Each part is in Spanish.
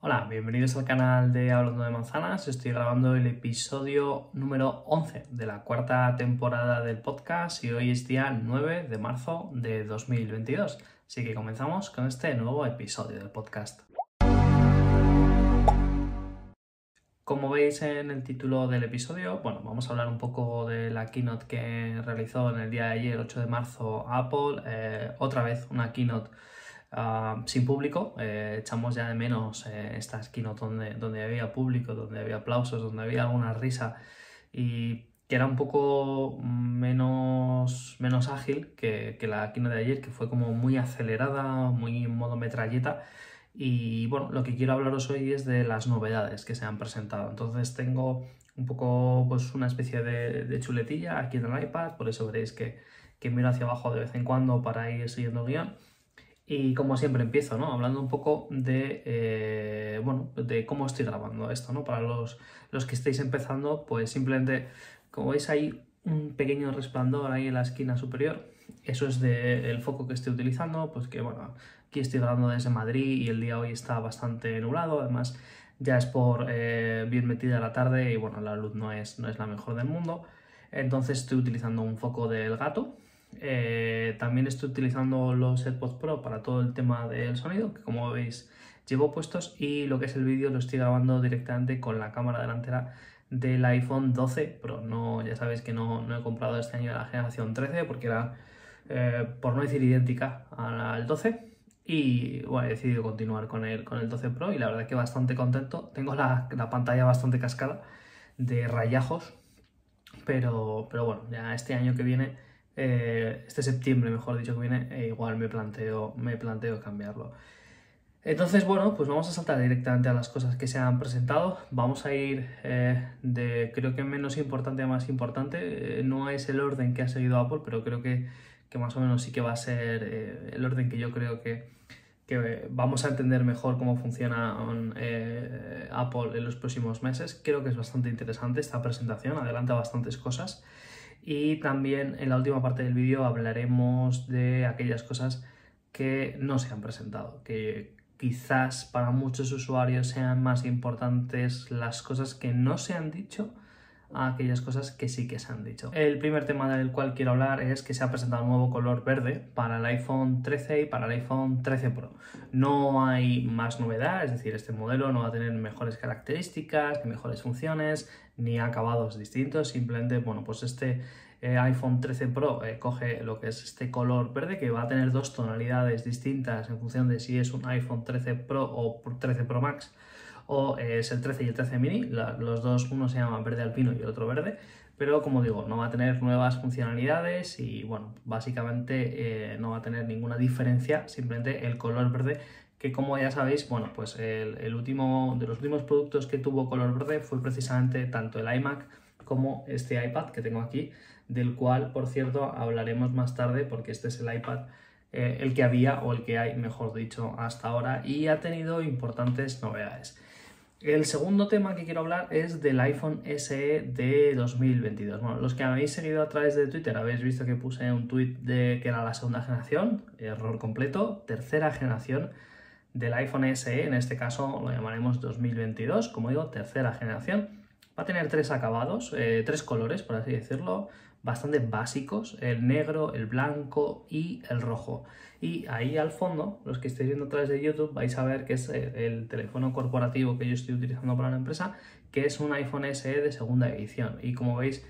Hola, bienvenidos al canal de Hablando de Manzanas. Estoy grabando el episodio número 11 de la cuarta temporada del podcast y hoy es día 9 de marzo de 2022. Así que comenzamos con este nuevo episodio del podcast. Como veis en el título del episodio, vamos a hablar un poco de la keynote que realizó en el día de ayer, 8 de marzo, Apple. Otra vez una keynote sin público. Echamos ya de menos estas keynote donde había público, donde había aplausos, donde había alguna risa y que era un poco menos ágil que la keynote de ayer, que fue como muy acelerada, muy en modo metralleta. Y bueno, lo que quiero hablaros hoy es de las novedades que se han presentado. Entonces tengo un poco pues una especie de chuletilla aquí en el iPad, por eso veréis que miro hacia abajo de vez en cuando para ir siguiendo el guión. Y como siempre empiezo, ¿no? Hablando un poco de cómo estoy grabando esto, ¿no? Para los que estéis empezando, pues simplemente, como veis ahí un pequeño resplandor ahí en la esquina superior, eso es del foco que estoy utilizando, pues que bueno, aquí estoy grabando desde Madrid y el día hoy está bastante nublado, además ya es por bien metida la tarde y bueno, la luz no es la mejor del mundo, entonces estoy utilizando un foco del gato. También estoy utilizando los AirPods Pro para todo el tema del sonido, que como veis llevo puestos, y lo que es el vídeo lo estoy grabando directamente con la cámara delantera del iPhone 12 Pro. No, ya sabéis que no he comprado este año la generación 13 porque era, por no decir idéntica al 12, y bueno, he decidido continuar con el 12 Pro y la verdad que bastante contento. Tengo la pantalla bastante cascada de rayajos, pero bueno, ya este año que viene, este septiembre mejor dicho que viene, igual me planteo cambiarlo. Entonces, bueno, pues vamos a saltar directamente a las cosas que se han presentado. Vamos a ir de creo que menos importante a más importante. No es el orden que ha seguido Apple, pero creo que más o menos sí que va a ser el orden que yo creo que vamos a entender mejor cómo funciona Apple en los próximos meses. Creo que es bastante interesante esta presentación, adelanta bastantes cosas. Y también en la última parte del vídeo hablaremos de aquellas cosas que no se han presentado, que quizás para muchos usuarios sean más importantes las cosas que no se han dicho a aquellas cosas que sí que se han dicho. El primer tema del cual quiero hablar es que se ha presentado un nuevo color verde para el iPhone 13 y para el iPhone 13 Pro. No hay más novedad, es decir, este modelo no va a tener mejores características, ni mejores funciones, ni acabados distintos, simplemente, bueno, pues este iPhone 13 Pro coge lo que es este color verde, que va a tener dos tonalidades distintas en función de si es un iPhone 13 Pro o 13 Pro Max, o es el 13 y el 13 mini. Los dos, uno se llama verde alpino y el otro verde, pero como digo, no va a tener nuevas funcionalidades y bueno, básicamente no va a tener ninguna diferencia, simplemente el color verde, que como ya sabéis, bueno, pues el último de los últimos productos que tuvo color verde fue precisamente tanto el iMac como este iPad que tengo aquí, del cual, por cierto, hablaremos más tarde porque este es el iPad el que había, o el que hay, mejor dicho, hasta ahora, y ha tenido importantes novedades. El segundo tema que quiero hablar es del iPhone SE de 2022. Bueno, los que habéis seguido a través de Twitter habéis visto que puse un tweet de que era la segunda generación, error completo, tercera generación del iPhone SE, en este caso lo llamaremos 2022, como digo, tercera generación. Va a tener tres acabados, tres colores, por así decirlo, bastante básicos: el negro, el blanco y el rojo. Y ahí al fondo, los que estéis viendo a través de YouTube, vais a ver que es el teléfono corporativo que yo estoy utilizando para la empresa, que es un iPhone SE de segunda edición. Y como veis,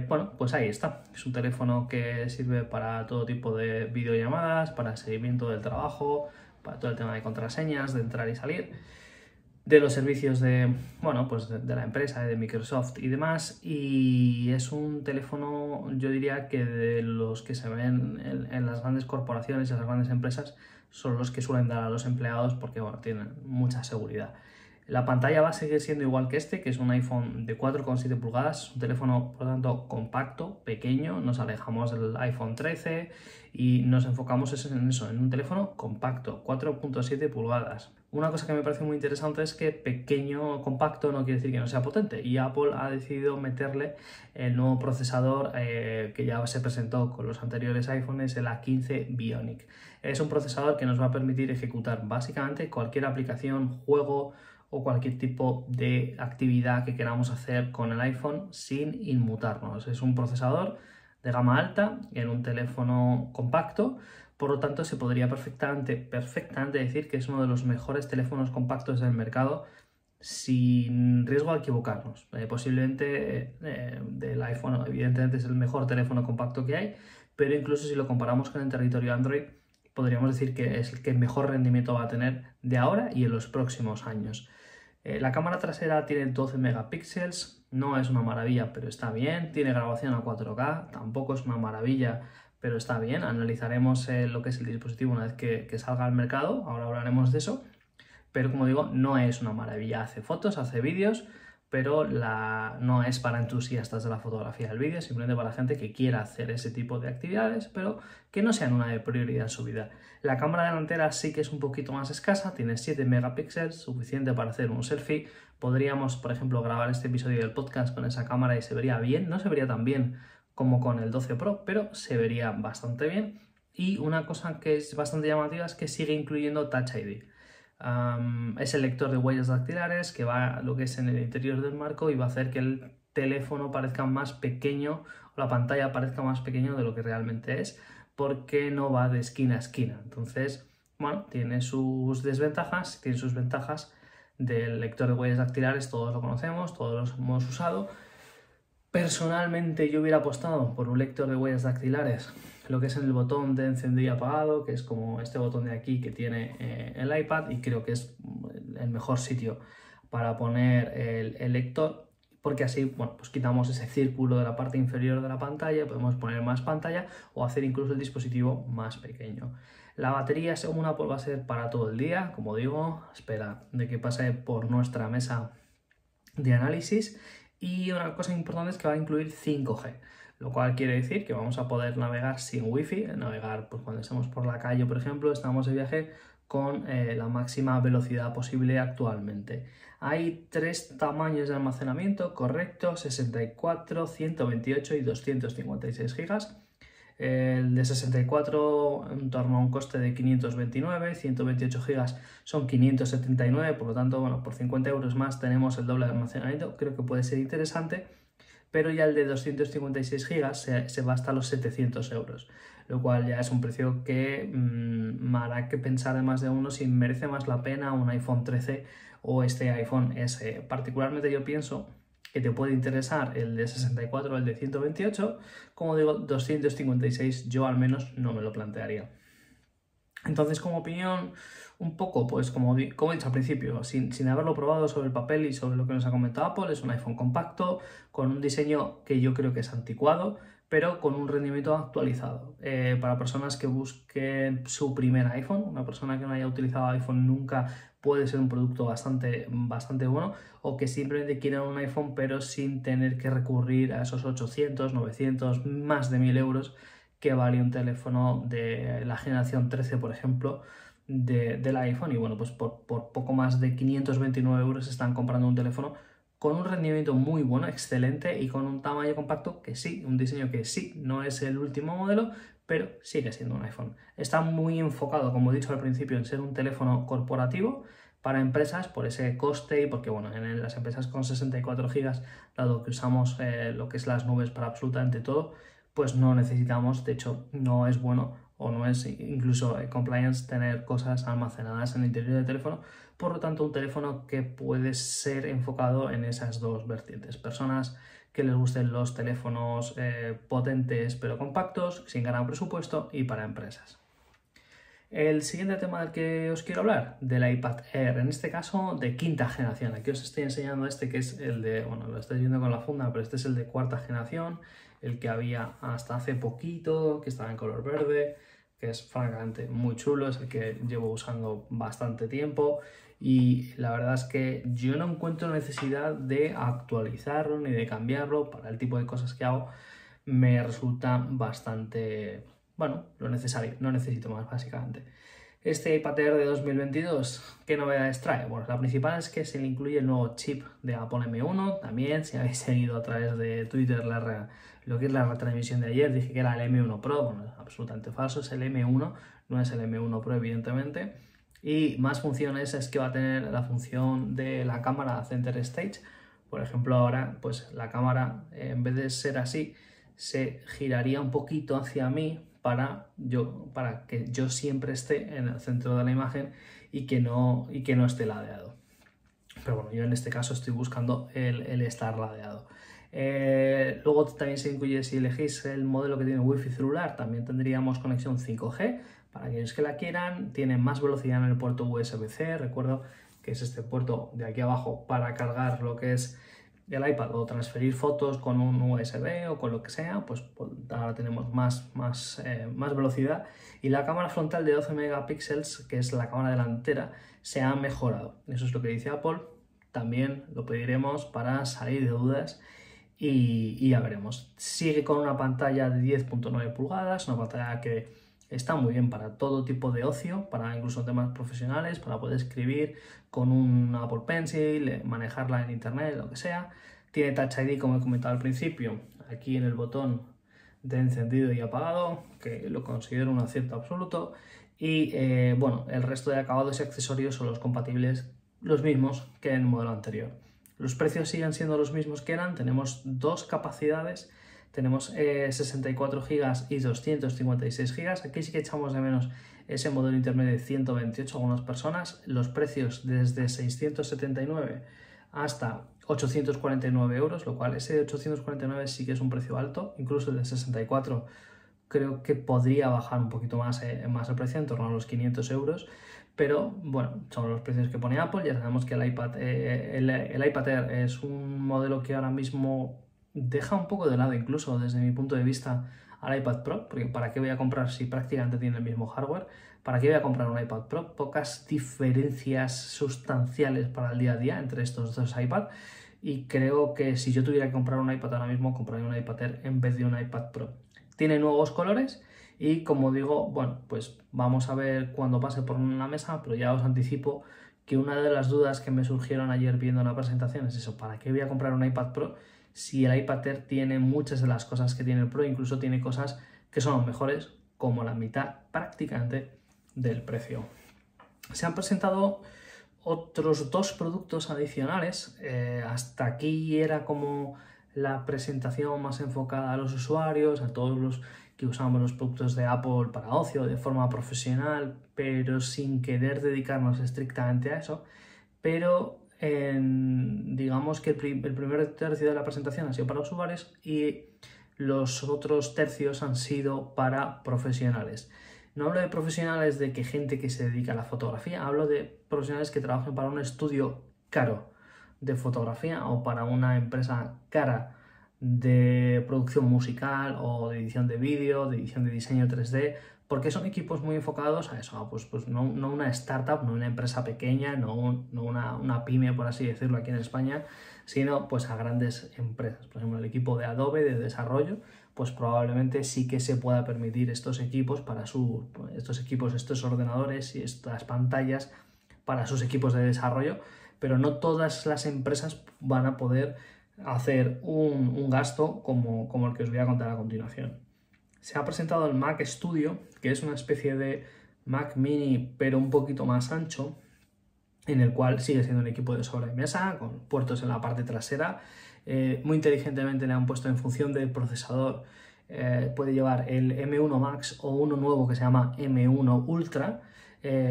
bueno, pues ahí está. Es un teléfono que sirve para todo tipo de videollamadas, para seguimiento del trabajo, para todo el tema de contraseñas, de entrar y salir, de los servicios de, bueno, pues de la empresa, de Microsoft y demás. Y es un teléfono, yo diría que de los que se ven en las grandes corporaciones y las grandes empresas, son los que suelen dar a los empleados porque, bueno, tienen mucha seguridad. La pantalla va a seguir siendo igual que este, que es un iPhone de 4,7 pulgadas, un teléfono por lo tanto compacto, pequeño. Nos alejamos del iPhone 13 y nos enfocamos en eso, en un teléfono compacto, 4,7 pulgadas. Una cosa que me parece muy interesante es que pequeño, compacto, no quiere decir que no sea potente, y Apple ha decidido meterle el nuevo procesador que ya se presentó con los anteriores iPhones, el A15 Bionic. Es un procesador que nos va a permitir ejecutar básicamente cualquier aplicación, juego o cualquier tipo de actividad que queramos hacer con el iPhone sin inmutarnos. Es un procesador de gama alta en un teléfono compacto. Por lo tanto, se podría perfectamente decir que es uno de los mejores teléfonos compactos del mercado sin riesgo a equivocarnos. Posiblemente del iPhone, evidentemente, es el mejor teléfono compacto que hay, pero incluso si lo comparamos con el territorio Android, podríamos decir que es el que mejor rendimiento va a tener de ahora y en los próximos años. La cámara trasera tiene 12 megapíxeles, no es una maravilla, pero está bien. Tiene grabación a 4K, tampoco es una maravilla, pero está bien. Analizaremos lo que es el dispositivo una vez que salga al mercado, ahora hablaremos de eso. Pero como digo, no es una maravilla. Hace fotos, hace vídeos, pero no es para entusiastas de la fotografía del vídeo, simplemente para gente que quiera hacer ese tipo de actividades, pero que no sean una prioridad en su vida. La cámara delantera sí que es un poquito más escasa, tiene 7 megapíxeles, suficiente para hacer un selfie. Podríamos, por ejemplo, grabar este episodio del podcast con esa cámara y se vería bien, no se vería tan bien como con el 12 Pro, pero se vería bastante bien. Y una cosa que es bastante llamativa es que sigue incluyendo Touch ID. Es el lector de huellas dactilares que va lo que es en el interior del marco y va a hacer que el teléfono parezca más pequeño o la pantalla parezca más pequeño de lo que realmente es, porque no va de esquina a esquina. Entonces, bueno, tiene sus desventajas, tiene sus ventajas. Del lector de huellas dactilares todos lo conocemos, todos los hemos usado. Personalmente yo hubiera apostado por un lector de huellas dactilares, lo que es en el botón de encendido y apagado, que es como este botón de aquí que tiene el iPad, y creo que es el mejor sitio para poner el lector, porque así, bueno, pues quitamos ese círculo de la parte inferior de la pantalla, podemos poner más pantalla o hacer incluso el dispositivo más pequeño. La batería, según Apple, va a ser para todo el día, como digo, espera de que pase por nuestra mesa de análisis. Y una cosa importante es que va a incluir 5G, lo cual quiere decir que vamos a poder navegar sin wifi, navegar pues, cuando estemos por la calle, por ejemplo, estamos de viaje con la máxima velocidad posible actualmente. Hay 3 tamaños de almacenamiento correctos: 64, 128 y 256 GB. El de 64 en torno a un coste de 529, 128 GB son 579, por lo tanto, bueno, por 50 euros más tenemos el doble de almacenamiento, creo que puede ser interesante, pero ya el de 256 GB se va hasta los 700 euros, lo cual ya es un precio que me hará que pensar de más de uno si merece más la pena un iPhone 13 o este iPhone SE. Particularmente yo pienso que te puede interesar el de 64 o el de 128, como digo, 256 yo al menos no me lo plantearía. Entonces, como opinión, un poco, pues como he dicho al principio, sin haberlo probado sobre el papel y sobre lo que nos ha comentado Apple, es un iPhone compacto, con un diseño que yo creo que es anticuado, pero con un rendimiento actualizado. Para personas que busquen su primer iPhone, una persona que no haya utilizado iPhone nunca, puede ser un producto bastante bueno, o que simplemente quieran un iPhone pero sin tener que recurrir a esos 800, 900, más de 1000 euros que vale un teléfono de la generación 13, por ejemplo, del iPhone. Y bueno, pues por poco más de 529 euros están comprando un teléfono con un rendimiento muy bueno, excelente, y con un tamaño compacto que sí, un diseño que sí, no es el último modelo, pero sigue siendo un iPhone. Está muy enfocado, como he dicho al principio, en ser un teléfono corporativo para empresas por ese coste y porque, bueno, en las empresas con 64 GB, dado que usamos lo que es las nubes para absolutamente todo, pues no necesitamos, de hecho, no es bueno o no es incluso compliance tener cosas almacenadas en el interior del teléfono. Por lo tanto, un teléfono que puede ser enfocado en esas dos vertientes. Personas que les gusten los teléfonos potentes pero compactos, sin gran presupuesto, y para empresas. El siguiente tema del que os quiero hablar, del iPad Air, en este caso de quinta generación. Aquí os estoy enseñando este, que es el de, bueno, lo estáis viendo con la funda, pero este es el de cuarta generación, el que había hasta hace poquito, que estaba en color verde, que es francamente muy chulo, es el que llevo usando bastante tiempo, y la verdad es que yo no encuentro necesidad de actualizarlo ni de cambiarlo. Para el tipo de cosas que hago me resulta bastante, bueno, lo necesario, no necesito más básicamente. Este iPad Air de 2022, ¿qué novedades trae? Bueno, la principal es que se le incluye el nuevo chip de Apple M1. También, si habéis seguido a través de Twitter lo que es la retransmisión de ayer, dije que era el M1 Pro. Bueno, es absolutamente falso, es el M1, no es el M1 Pro, evidentemente. Y más funciones es que va a tener la función de la cámara Center Stage. Por ejemplo, ahora, pues la cámara, en vez de ser así, se giraría un poquito hacia mí para que yo siempre esté en el centro de la imagen y que no esté ladeado. Pero bueno, yo en este caso estoy buscando el estar ladeado. Luego también se incluye, si elegís el modelo que tiene Wi-Fi celular, también tendríamos conexión 5G. Para aquellos que la quieran, tiene más velocidad en el puerto USB-C. Recuerdo que es este puerto de aquí abajo para cargar lo que es el iPad o transferir fotos con un USB o con lo que sea, pues ahora tenemos más velocidad. Y la cámara frontal de 12 megapíxeles, que es la cámara delantera, se ha mejorado. Eso es lo que dice Apple. También lo pediremos para salir de dudas y ya veremos. Sigue con una pantalla de 10.9 pulgadas, una pantalla que está muy bien para todo tipo de ocio, para incluso temas profesionales, para poder escribir con un Apple Pencil, manejarla en internet, lo que sea. Tiene Touch ID, como he comentado al principio, aquí en el botón de encendido y apagado, que lo considero un acierto absoluto. Y bueno, el resto de acabados y accesorios son los compatibles, los mismos que en el modelo anterior. Los precios siguen siendo los mismos que eran, tenemos dos capacidades. Tenemos 64 GB y 256 GB. Aquí sí que echamos de menos ese modelo intermedio de 128 algunas personas. Los precios desde 679 hasta 849 euros, lo cual ese de 849 sí que es un precio alto. Incluso el de 64 creo que podría bajar un poquito más el precio, en torno a los 500 euros. Pero bueno, son los precios que pone Apple. Ya sabemos que el iPad Air es un modelo que ahora mismo deja un poco de lado, incluso desde mi punto de vista, al iPad Pro, porque ¿para qué voy a comprar si prácticamente tiene el mismo hardware? ¿Para qué voy a comprar un iPad Pro? Pocas diferencias sustanciales para el día a día entre estos dos iPads, y creo que si yo tuviera que comprar un iPad ahora mismo, compraría un iPad Air en vez de un iPad Pro. Tiene nuevos colores y, como digo, bueno, pues vamos a ver cuando pase por una mesa, pero ya os anticipo que una de las dudas que me surgieron ayer viendo la presentación es eso: ¿para qué voy a comprar un iPad Pro si el iPad Air tiene muchas de las cosas que tiene el Pro? Incluso tiene cosas que son mejores, como la mitad prácticamente del precio. Se han presentado otros dos productos adicionales. Hasta aquí era como la presentación más enfocada a los usuarios, a todos los que usamos los productos de Apple para ocio de forma profesional, pero sin querer dedicarnos estrictamente a eso. Pero digamos que el primer tercio de la presentación ha sido para usuarios y los otros tercios han sido para profesionales. No hablo de profesionales de que gente que se dedica a la fotografía, hablo de profesionales que trabajan para un estudio caro de fotografía o para una empresa cara de producción musical o de edición de vídeo, de edición de diseño 3D, porque son equipos muy enfocados a eso, pues no una startup, no una empresa pequeña, no una pyme, por así decirlo, aquí en España, sino pues a grandes empresas. Por ejemplo, el equipo de Adobe de desarrollo, pues probablemente sí que se pueda permitir estos equipos estos ordenadores y estas pantallas para sus equipos de desarrollo, pero no todas las empresas van a poder hacer un gasto como el que os voy a contar a continuación. Se ha presentado el Mac Studio, que es una especie de Mac Mini pero un poquito más ancho, en el cual sigue siendo un equipo de sobremesa con puertos en la parte trasera. Muy inteligentemente le han puesto, en función del procesador, puede llevar el M1 Max o uno nuevo que se llama M1 Ultra.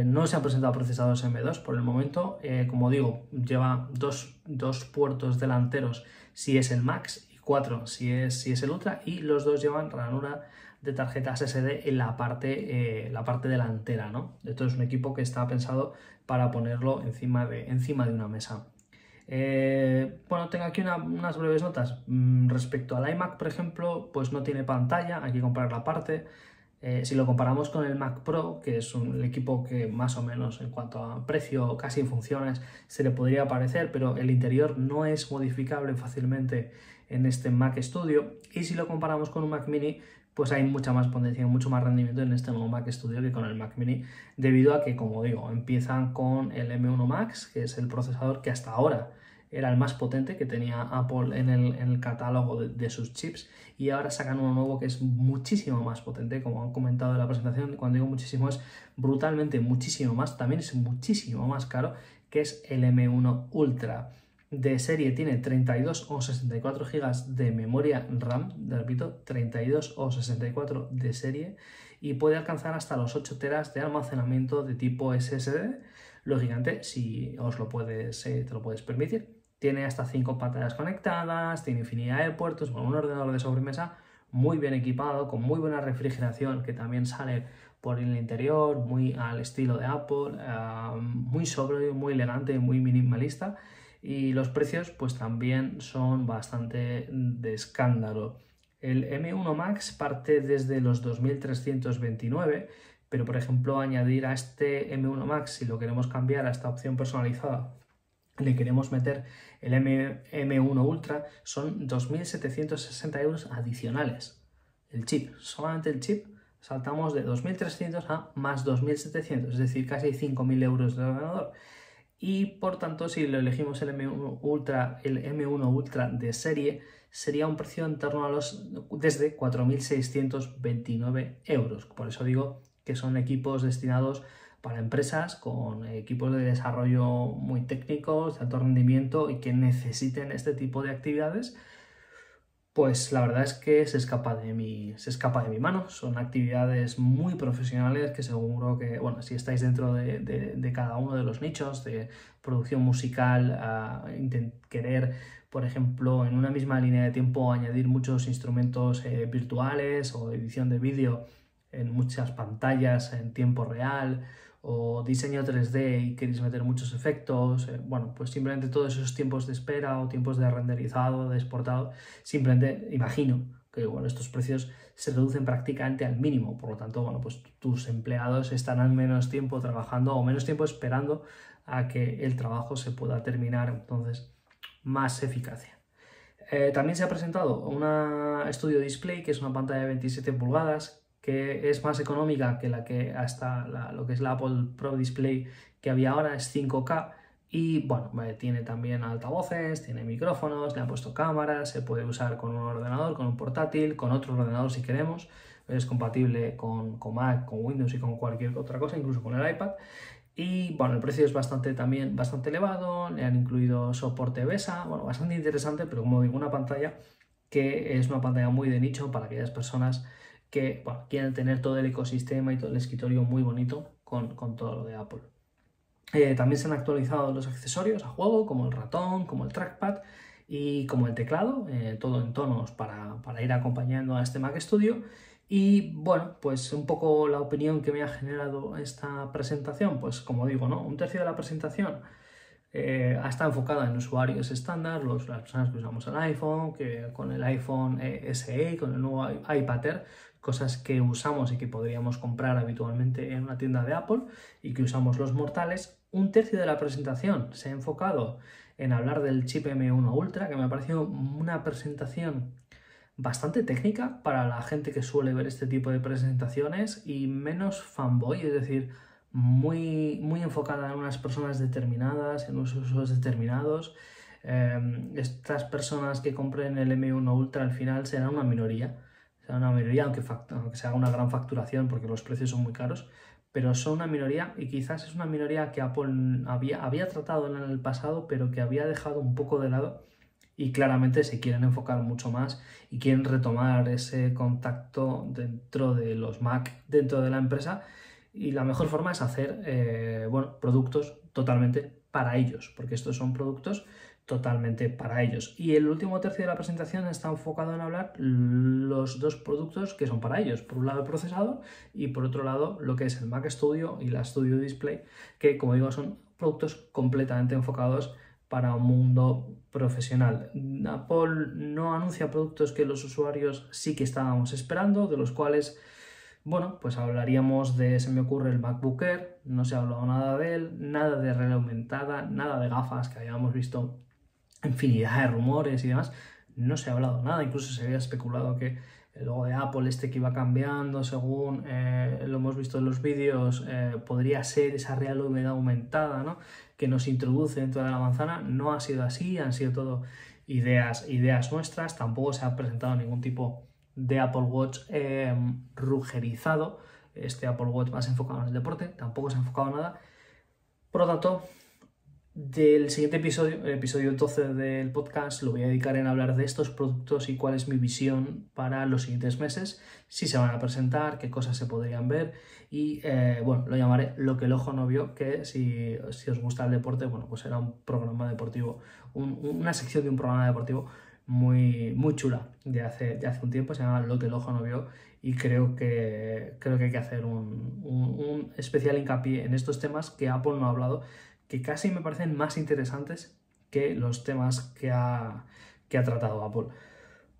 No se han presentado procesadores M2 por el momento. Como digo, lleva dos puertos delanteros si es el Max y 4 si es el Ultra, y los dos llevan ranura de tarjetas SD en la parte delantera, ¿no? Esto es un equipo que está pensado para ponerlo encima de una mesa. Bueno, tengo aquí unas breves notas. Respecto al iMac, por ejemplo, pues no tiene pantalla, hay que comprar la parte. Si lo comparamos con el Mac Pro, que es el equipo que más o menos en cuanto a precio, casi en funciones, se le podría parecer, pero el interior no es modificable fácilmente en este Mac Studio. Y si lo comparamos con un Mac Mini, pues hay mucha más potencia, mucho más rendimiento en este nuevo Mac Studio que con el Mac Mini, debido a que, como digo, empiezan con el M1 Max, que es el procesador que hasta ahora era el más potente que tenía Apple en el catálogo de sus chips, y ahora sacan uno nuevo que es muchísimo más potente, como han comentado en la presentación. Cuando digo muchísimo es brutalmente muchísimo más, también es muchísimo más caro, que es el M1 Ultra. De serie tiene 32 o 64 GB de memoria RAM, repito, 32 o 64 de serie, y puede alcanzar hasta los 8 teras de almacenamiento de tipo SSD, lógicamente si te lo puedes permitir. Tiene hasta 5 pantallas conectadas, tiene infinidad de puertos, con un ordenador de sobremesa muy bien equipado, con muy buena refrigeración que también sale por el interior, muy al estilo de Apple, muy sobrio, muy elegante, muy minimalista. Y los precios pues también son bastante de escándalo. El M1 Max parte desde los 2.329, pero por ejemplo añadir a este M1 Max, si lo queremos cambiar a esta opción personalizada, le queremos meter el M1 Ultra, son 2.760 euros adicionales. El chip, solamente el chip, saltamos de 2.300 a más 2.700, es decir, casi 5.000 euros de ordenador. Y por tanto, si lo elegimos el M1 Ultra de serie, sería un precio en torno a desde 4.629 euros. Por eso digo que son equipos destinados para empresas con equipos de desarrollo muy técnicos, de alto rendimiento y que necesiten este tipo de actividades. Pues la verdad es que se escapa de mi mano. Son actividades muy profesionales que seguro que, bueno, si estáis dentro de cada uno de los nichos de producción musical, querer, por ejemplo, en una misma línea de tiempo añadir muchos instrumentos virtuales o edición de vídeo en muchas pantallas en tiempo real, o diseño 3D y queréis meter muchos efectos, bueno, pues simplemente todos esos tiempos de espera o tiempos de renderizado, de exportado, simplemente imagino que bueno, estos precios se reducen prácticamente al mínimo. Por lo tanto, bueno, pues tus empleados estarán menos tiempo trabajando o menos tiempo esperando a que el trabajo se pueda terminar, entonces más eficacia. También se ha presentado una Studio Display, que es una pantalla de 27 pulgadas, que es más económica que la que hasta lo que es la Apple Pro Display que había ahora, es 5K, y bueno, tiene también altavoces, tiene micrófonos, le han puesto cámaras, se puede usar con un ordenador, con un portátil, con otro ordenador si queremos, es compatible con Mac, con Windows y con cualquier otra cosa, incluso con el iPad. Y bueno, el precio es también bastante elevado, le han incluido soporte BESA, bueno, bastante interesante, pero como digo, una pantalla que es una pantalla muy de nicho para aquellas personas que bueno, quieren tener todo el ecosistema y todo el escritorio muy bonito con todo lo de Apple. También se han actualizado los accesorios a juego, como el ratón, como el trackpad y como el teclado, todo en tonos para ir acompañando a este Mac Studio. Y bueno, pues un poco la opinión que me ha generado esta presentación, pues como digo, ¿no? Un tercio de la presentación está enfocada en usuarios estándar, las personas que usamos el iPhone, que con el iPhone SE, con el nuevo iPad Air, cosas que usamos y que podríamos comprar habitualmente en una tienda de Apple y que usamos los mortales. Un tercio de la presentación se ha enfocado en hablar del chip M1 Ultra, que me ha parecido una presentación bastante técnica para la gente que suele ver este tipo de presentaciones y menos fanboy, es decir, muy enfocada en unas personas determinadas, en unos usos determinados. Estas personas que compren el M1 Ultra al final serán una minoría, aunque se haga una gran facturación porque los precios son muy caros, pero son una minoría y quizás es una minoría que Apple había tratado en el pasado, pero que había dejado un poco de lado y claramente se quieren enfocar mucho más y quieren retomar ese contacto dentro de los Mac, dentro de la empresa, y la mejor forma es hacer bueno, productos totalmente para ellos, porque estos son productos totalmente para ellos. Y el último tercio de la presentación está enfocado en hablar los dos productos que son para ellos. Por un lado el procesador y por otro lado lo que es el Mac Studio y la Studio Display, que como digo son productos completamente enfocados para un mundo profesional. Apple no anuncia productos que los usuarios sí que estábamos esperando, de los cuales, bueno, pues hablaríamos se me ocurre el MacBook Air, no se ha hablado nada de él, nada de realidad aumentada, nada de gafas, que habíamos visto infinidad de rumores y demás, no se ha hablado nada, incluso se había especulado que el logo de Apple este que iba cambiando según lo hemos visto en los vídeos, podría ser esa realidad aumentada, ¿no? Que nos introduce dentro de la manzana. No ha sido así, han sido todo ideas nuestras. Tampoco se ha presentado ningún tipo de Apple Watch rugerizado, este Apple Watch más enfocado en el deporte, tampoco se ha enfocado en nada. Por lo tanto, del siguiente episodio, el episodio 12 del podcast, lo voy a dedicar en hablar de estos productos y cuál es mi visión para los siguientes meses, si se van a presentar, qué cosas se podrían ver y bueno, lo llamaré Lo que el ojo no vio, que si os gusta el deporte, bueno, pues será un programa deportivo, una sección de un programa deportivo muy chula de hace un tiempo, se llama Lo que el ojo no vio, y creo que hay que hacer un especial hincapié en estos temas que Apple no ha hablado, que casi me parecen más interesantes que los temas que ha tratado Apple.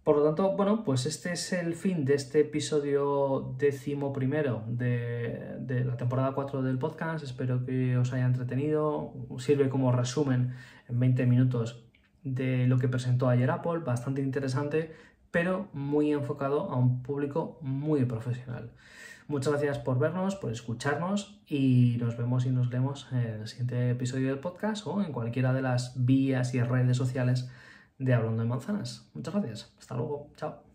Por lo tanto, bueno, pues este es el fin de este episodio 11º de la temporada 4 del podcast. Espero que os haya entretenido. Sirve como resumen en 20 minutos de lo que presentó ayer Apple, bastante interesante, pero muy enfocado a un público muy profesional. Muchas gracias por vernos, por escucharnos, y nos vemos y nos leemos en el siguiente episodio del podcast o en cualquiera de las vías y redes sociales de Hablando de Manzanas. Muchas gracias. Hasta luego. Chao.